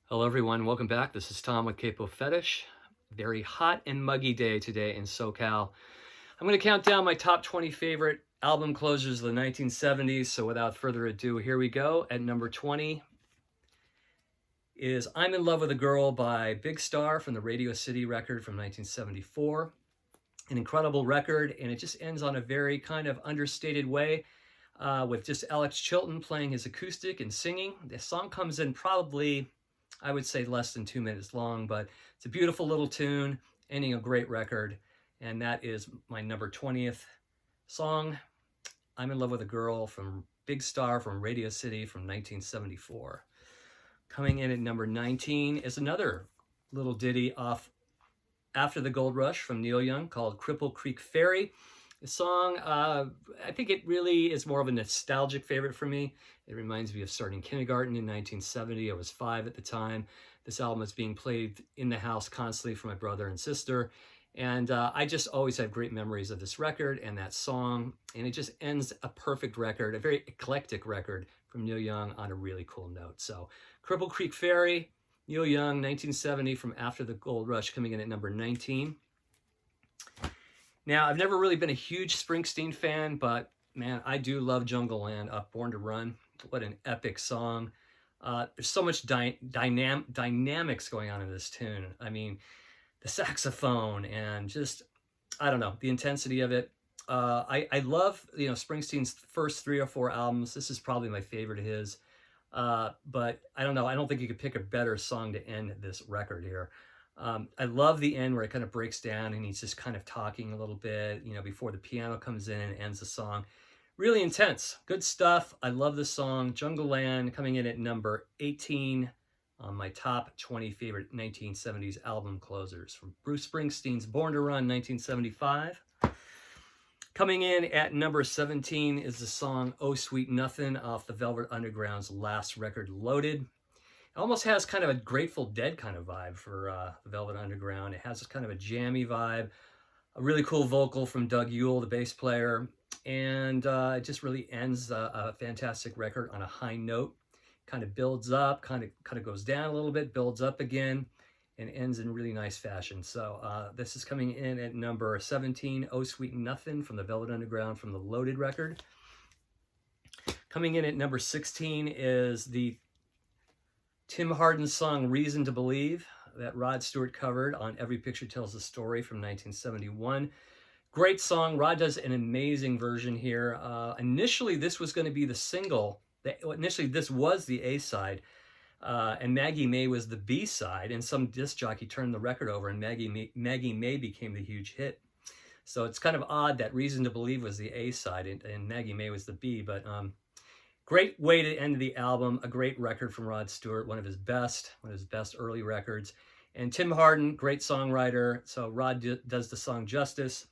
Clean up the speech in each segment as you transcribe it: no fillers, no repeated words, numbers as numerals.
Hello everyone, welcome back. This is Tom with Capo Fetish. Very hot and muggy day today in SoCal. I'm going to count down my top 20 favorite album closers of the 1970s. So without further ado, here we go. At number 20 is I'm in Love with a Girl by Big Star from the Radio City record from 1974. An incredible record, and it just ends on a very kind of understated way with just Alex Chilton playing his acoustic and singing. The song comes in probably, I would say, less than 2 minutes long, but it's a beautiful little tune, ending a great record. And that is my number 20th song, I'm in Love with a Girl from Big Star from Radio City from 1974. Coming in at number 19 is another little ditty off After the Gold Rush from Neil Young called Cripple Creek Ferry. The song, I think it really is more of a nostalgic favorite for me. It reminds me of starting kindergarten in 1970. I was 5 at the time. This album was being played in the house constantly for my brother and sister. And I just always have great memories of this record and that song. And it just ends a perfect record, a very eclectic record from Neil Young on a really cool note. So Cripple Creek Ferry, Neil Young, 1970 from After the Gold Rush, coming in at number 19. Now, I've never really been a huge Springsteen fan, but man, I do love Jungleland, Born to Run. What an epic song. There's so much dynamics going on in this tune. I mean, the saxophone and just, I don't know, the intensity of it. I love, Springsteen's first 3 or 4 albums. This is probably my favorite of his. But I don't know. I don't think you could pick a better song to end this record here. I love the end where it kind of breaks down and he's just kind of talking a little bit, before the piano comes in and ends the song. Really intense. Good stuff. I love this song. Jungleland coming in at number 18 on my top 20 favorite 1970s album closers from Bruce Springsteen's Born to Run, 1975. Coming in at number 17 is the song Oh Sweet Nothing off the Velvet Underground's last record, Loaded. It almost has kind of a Grateful Dead kind of vibe for the Velvet Underground. It has kind of a jammy vibe, a really cool vocal from Doug Yule, the bass player, and it just really ends a fantastic record on a high note. Kind of builds up, kind of goes down a little bit, builds up again, and ends in really nice fashion. So this is coming in at number 17, Oh Sweet Nothing from the Velvet Underground from the Loaded record. Coming in at number 16 is the Tim Hardin song Reason to Believe that Rod Stewart covered on Every Picture Tells a Story from 1971. Great song. Rod does an amazing version here. Initially, this was going to be the single. Initially, this was the A-side, and Maggie May was the B-side, and some disc jockey turned the record over, and Maggie May became the huge hit. So it's kind of odd that Reason to Believe was the A-side, and Maggie May was the B, but great way to end the album. A great record from Rod Stewart, one of his best early records. And Tim Hardin, great songwriter. So Rod does the song justice.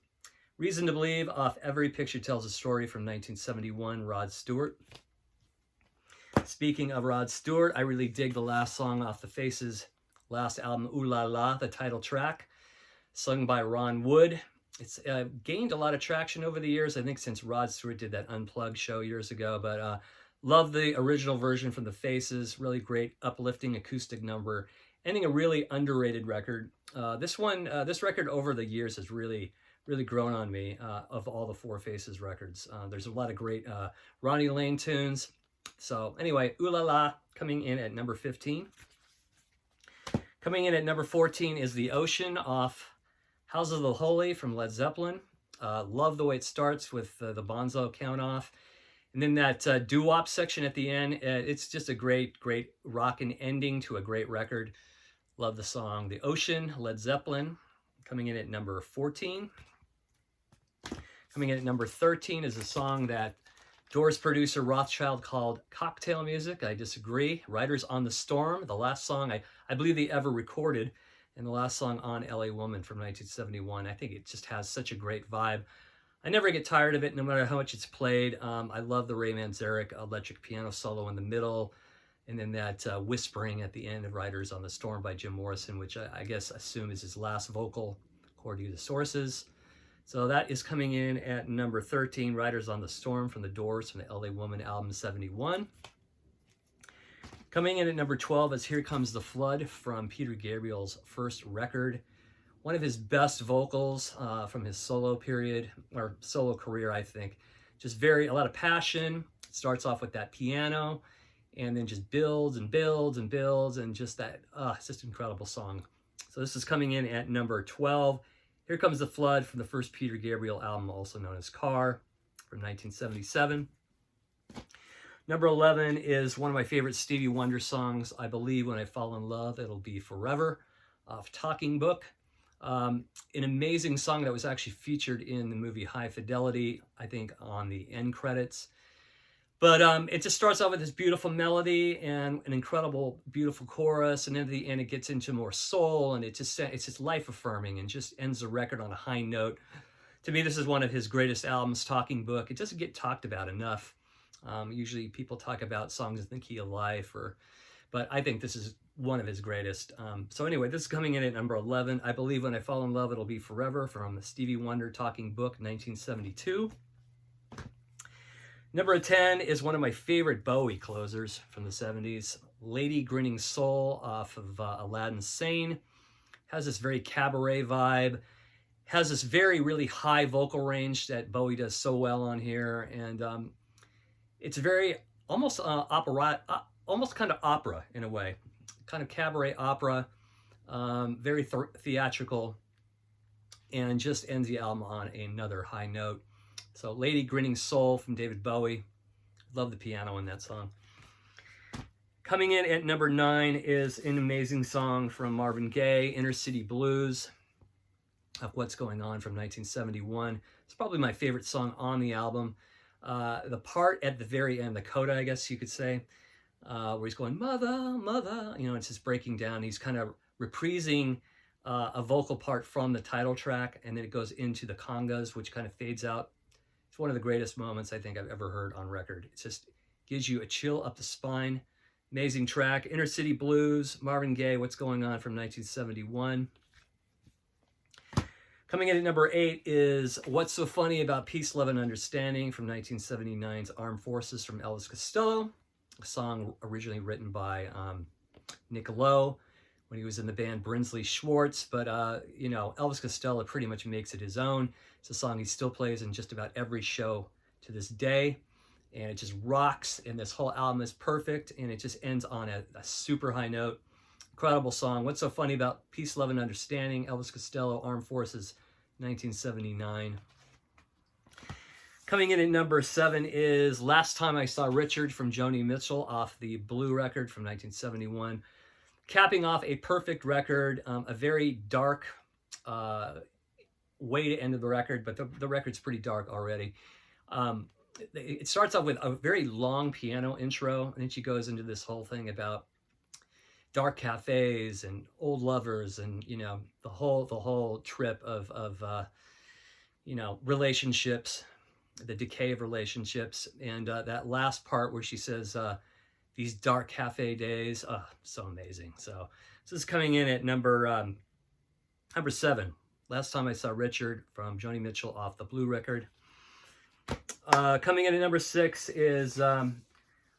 Reason to Believe off Every Picture Tells a Story from 1971, Rod Stewart. Speaking of Rod Stewart, I really dig the last song off the Faces' last album, Oola, the title track, sung by Ron Wood. It's gained a lot of traction over the years, I think, since Rod Stewart did that Unplugged show years ago, but love the original version from the Faces. Really great uplifting acoustic number, ending a really underrated record. This record over the years has really grown on me of all the Four Faces records. There's a lot of great Ronnie Lane tunes. So anyway, Ooh La La coming in at number 15. Coming in at number 14 is The Ocean off House of the Holy from Led Zeppelin. Love the way it starts with the Bonzo count off. And then that doo-wop section at the end. It's just a great rockin' ending to a great record. Love the song. The Ocean, Led Zeppelin, coming in at number 14. Coming in at number 13 is a song that Doors producer Rothschild called cocktail music. I disagree. Riders on the Storm, the last song I believe they ever recorded, and the last song on LA Woman from 1971. I think it just has such a great vibe. I never get tired of it, no matter how much it's played. I love the Ray Manzarek electric piano solo in the middle, and then that whispering at the end of Riders on the Storm by Jim Morrison, which I guess assume is his last vocal, according to the sources. So that is coming in at number 13, Riders on the Storm from the Doors from the LA Woman album 71. Coming in at number 12 is Here Comes the Flood from Peter Gabriel's first record. One of his best vocals from his solo period, or solo career, I think. Just a lot of passion. Starts off with that piano, and then just builds and builds and builds, and just that, it's just an incredible song. So this is coming in at number 12. Here Comes the Flood from the first Peter Gabriel album, also known as Car, from 1977. Number 11 is one of my favorite Stevie Wonder songs, I Believe When I Fall in Love, It'll Be Forever, off Talking Book. An amazing song that was actually featured in the movie High Fidelity, I think on the end credits. But it just starts off with this beautiful melody and an incredible, beautiful chorus, and then at the end it gets into more soul, and it's just life-affirming and just ends the record on a high note. To me, this is one of his greatest albums, Talking Book. It doesn't get talked about enough. Usually people talk about songs in the key of life, but I think this is one of his greatest. So anyway, this is coming in at number 11. I Believe When I Fall in Love, It'll Be Forever from the Stevie Wonder Talking Book, 1972. Number 10 is one of my favorite Bowie closers from the 70s, Lady Grinning Soul off of Aladdin Sane. Has this very cabaret vibe, has this really high vocal range that Bowie does so well on here, and it's very almost opera, almost kind of opera in a way, kind of cabaret opera, very theatrical, and just ends the album on another high note. So Lady Grinning Soul from David Bowie. Love the piano in that song. Coming in at number 9 is an amazing song from Marvin Gaye, Inner City Blues, of What's Going On from 1971. It's probably my favorite song on the album. The part at the very end, the coda, I guess you could say, where he's going, mother, mother, it's just breaking down. He's kind of reprising a vocal part from the title track, and then it goes into the congas, which kind of fades out. It's one of the greatest moments I think I've ever heard on record. It just gives you a chill up the spine. Amazing track. Inner City Blues, Marvin Gaye, What's Going On from 1971. Coming in at number 8 is What's So Funny About Peace, Love, and Understanding from 1979's Armed Forces from Elvis Costello, a song originally written by Nick Lowe when he was in the band Brinsley Schwartz. But, Elvis Costello pretty much makes it his own. It's a song he still plays in just about every show to this day. And it just rocks, and this whole album is perfect, and it just ends on a super high note. Incredible song. What's So Funny About Peace, Love, and Understanding? Elvis Costello, Armed Forces, 1979. Coming in at number 7 is Last Time I Saw Richard from Joni Mitchell off the Blue record from 1971. Capping off a perfect record, a very dark way to end the record, but the record's pretty dark already. It starts off with a very long piano intro, and then she goes into this whole thing about dark cafes and old lovers, and the whole trip of relationships, the decay of relationships, and that last part where she says these dark cafe days, so amazing. So this is coming in at number 7. Last Time I Saw Richard from Joni Mitchell off the Blue record. Coming in at number 6 is a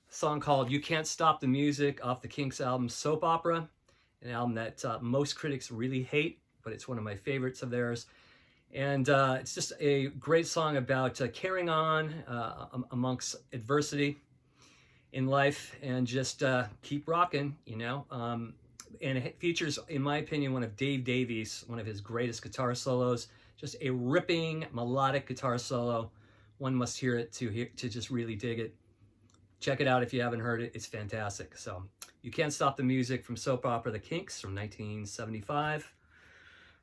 song called You Can't Stop the Music off the Kinks album Soap Opera, an album that most critics really hate, but it's one of my favorites of theirs. And it's just a great song about carrying on amongst adversity in life, and just keep rocking, and it features, in my opinion, one of Dave Davies, one of his greatest guitar solos. Just a ripping melodic guitar solo. One must hear it to just really dig it. Check it out if you haven't heard it. It's fantastic. So You Can't Stop the Music from Soap Opera The Kinks from 1975.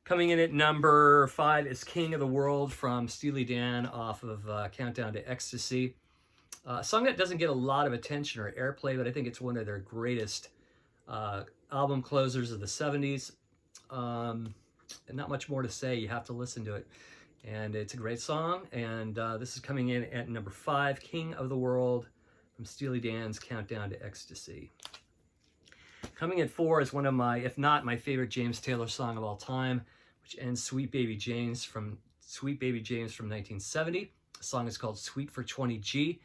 Coming in at number 5 is King of the World from Steely Dan off of Countdown to Ecstasy. A song that doesn't get a lot of attention or airplay, but I think it's one of their greatest album closers of the 70s. And not much more to say. You have to listen to it. And it's a great song. And this is coming in at number 5, King of the World from Steely Dan's Countdown to Ecstasy. Coming at 4 is one of my, if not my favorite James Taylor song of all time, which ends Sweet Baby James from 1970. The song is called Sweet for 20G.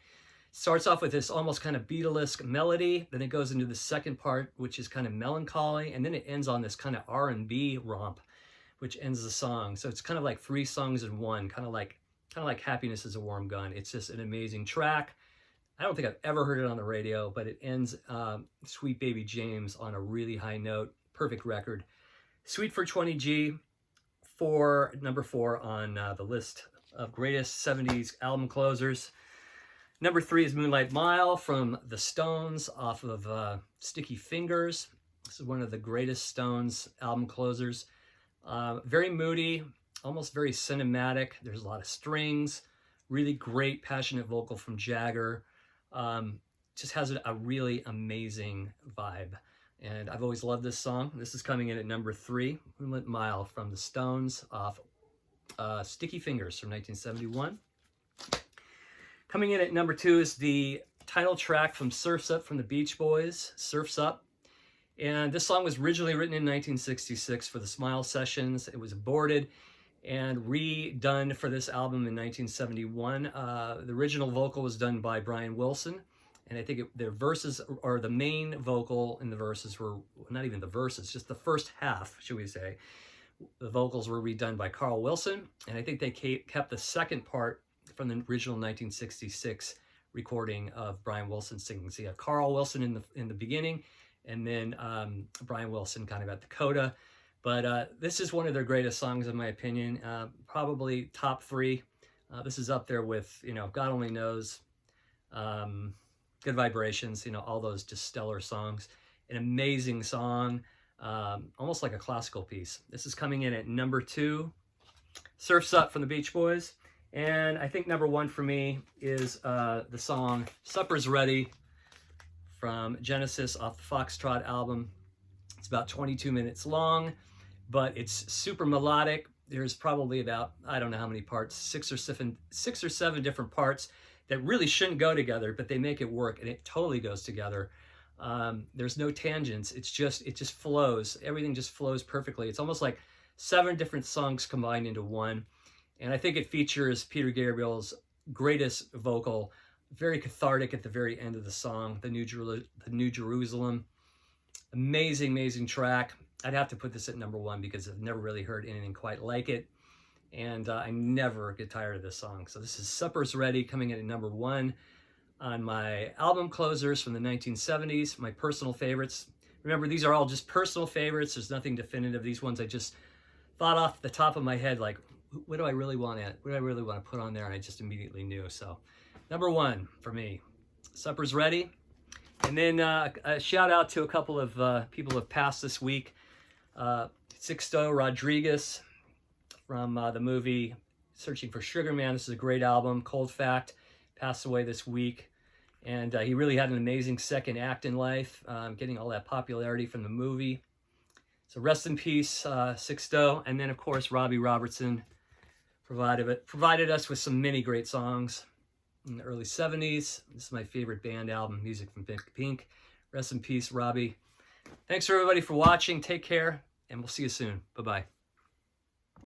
Starts off with this almost kind of Beatlesque melody, then it goes into the second part, which is kind of melancholy, and then it ends on this kind of R&B romp, which ends the song. So it's kind of like 3 songs in one, kind of like Happiness is a Warm Gun. It's just an amazing track. I don't think I've ever heard it on the radio, but it ends Sweet Baby James on a really high note. Perfect record. Sweet for 20G, number 4 on the list of greatest 70s album closers. Number 3 is Moonlight Mile from the Stones off of Sticky Fingers. This is one of the greatest Stones album closers. Very moody, almost very cinematic. There's a lot of strings, really great passionate vocal from Jagger. Just has a really amazing vibe. And I've always loved this song. This is coming in at number 3, Moonlight Mile from the Stones off Sticky Fingers from 1971. Coming in at number 2 is the title track from Surf's Up from the Beach Boys, Surf's Up. And this song was originally written in 1966 for the Smile Sessions. It was aborted and redone for this album in 1971. The original vocal was done by Brian Wilson. And I think their verses, or the main vocal in the verses were, not even the verses, just the first half, should we say. The vocals were redone by Carl Wilson. And I think they kept the second part from the original 1966 recording of Brian Wilson singing. So you have Carl Wilson in the beginning, and then Brian Wilson kind of at the coda. But this is one of their greatest songs in my opinion. Probably top 3. This is up there with, God Only Knows, Good Vibrations, all those just stellar songs. An amazing song, almost like a classical piece. This is coming in at number 2, Surf's Up from the Beach Boys. And I think number 1 for me is the song Supper's Ready from Genesis off the Foxtrot album. It's about 22 minutes long, but it's super melodic. There's probably about, I don't know how many parts, 6 or 7 different parts that really shouldn't go together, but they make it work, and it totally goes together. There's no tangents. It just flows. Everything just flows perfectly. It's almost like 7 different songs combined into one. And I think it features Peter Gabriel's greatest vocal, very cathartic at the very end of the song, the New Jerusalem. Amazing, amazing track. I'd have to put this at number 1 because I've never really heard anything quite like it. And I never get tired of this song. So this is Supper's Ready, coming in at number 1 on my album closers from the 1970s, my personal favorites. Remember, these are all just personal favorites. There's nothing definitive. These ones I just thought off the top of my head, like, what do I really want to put on there? And I just immediately knew. So number 1 for me, Supper's Ready. And then a shout out to a couple of people who have passed this week. Sixto Rodriguez from the movie Searching for Sugar Man. This is a great album. Cold Fact passed away this week. And he really had an amazing second act in life, getting all that popularity from the movie. So rest in peace, Sixto. And then, of course, Robbie Robertson provided us with some many great songs in the early 70s. This is my favorite band album, music from Pink. Rest in peace, Robbie. Thanks, everybody, for watching. Take care, and we'll see you soon. Bye-bye.